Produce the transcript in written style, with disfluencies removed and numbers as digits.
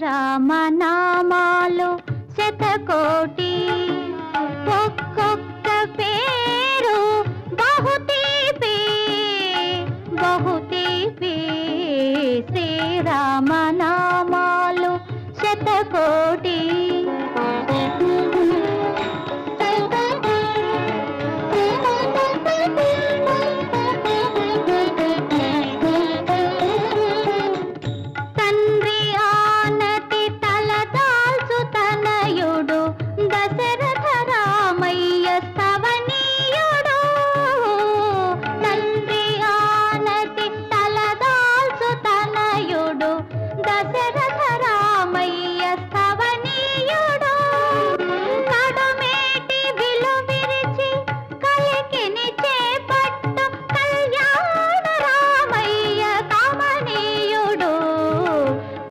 శ్రీరామనామాలు శతకోటి ఒక్కొక్క పేరు బహుతీపి బహుతీపి శ్రీరామనామాలు శతకోటి తండ్రి ఆనతి తలదాల్చు తనయుడు దశరథ రామయ్య స్తవనీయుడు తండ్రి ఆనతి తలదాల్చు తనయుడు దశరథ